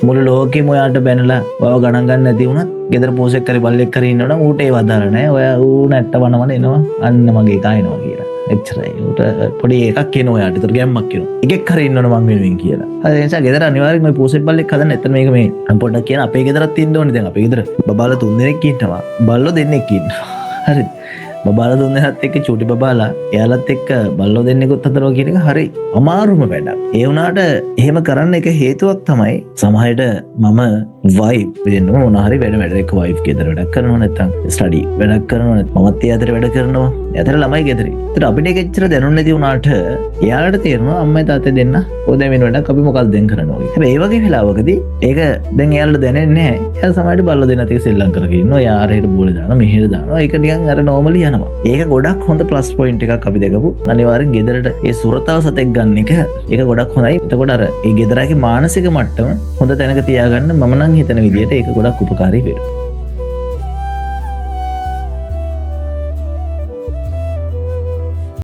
මුළු ලෝකෙම ඔයාට බැනලා ඔයව ගණන් ගන්න නැති වුණත් ගෙදර පෝසෙක් කරි බල්ලෙක් කරි ඉන්නවනම් ඌට ඒව අදාළ නැහැ. ඔයා ඌ නැට්ට වනවන එනවා. අන්න මගේ එකා එනවා කියලා. එච්චරයි. ඌට පොඩි එකක් එනවා ඔයාට. ඒතර ගැම්මක් එනවා. එකෙක් හරි ඉන්නවනේ මං වෙනුවෙන් කියලා. හරි ඒ නිසා ගෙදර අනිවාර්යෙන් ඔය පෝසෙක් බල්ලෙක් හදන්න. එතන මේක මේ පොඩ්ඩක් කියන අපේ ගෙදරත් ඉන්න ඕනේ. දැන් අපේ ගෙදර බබාලා 3 දෙනෙක් ඉන්නවා. බල්ලෝ දෙන්නෙක් ඉන්නවා. හරිද? බබාලා 3 දෙනාත් එක්ක චූටි බබාලා එයාලත් එක්ක බල්ලෝ දෙන්නෙකුත් හදනවා කියන එක හරි අමාරුම වැඩක්. ඒ වුණාට එහෙම කරන්න එක හේතුවක් තමයි සමහරට මම වයිෆ් වෙන්න මොන හරි වැඩ එක වයිෆ් ගෙදර වැඩක් කරනවා නැත්නම් ස්ටඩි වැඩක් කරනවා නැත්නම් මමත් ඒ අතර වැඩ කරනවා. එතන ළමයි ගෙදර. ඒතර අපිට ඒක එච්චර දැනුන්නේ නැති වුණාට එයාලට තේරෙනවා අම්මයි තාත්තයි දෙන්න ඔය වෙන වැඩක් අපි මොකක්ද දැන් කරනවා කියලා. හැබැයි ඒ වගේ වෙලාවකදී ඒක දැන් එයාලට දැනෙන්නේ නැහැ. එයාලා සමහරට බල්ලෝ දෙන්නත් එක්ක සෙල්ලම් කරගෙන ඉන්නවා. එයා ආරේට බෝලේ දානවා මෙහෙට දානවා. ඒක නිකන් අර නෝමලි යනවා. ඒක ගොඩක් හොඳ ප්ලස් පොයින්ට් එකක් අපි දැකපු. අනිවාර්යෙන් ගෙදරට ඒ සුරතාව සතෙක් ගන්න එක ඒක ගොඩක් හොඳයි. එතකොට අර ඒ ගෙදරගේ මානසික මට්ටම හොඳ තැනක තියාගන්න මම නම් හිතන විදිහට ඒක ගොඩක් උපකාරී වෙනවා.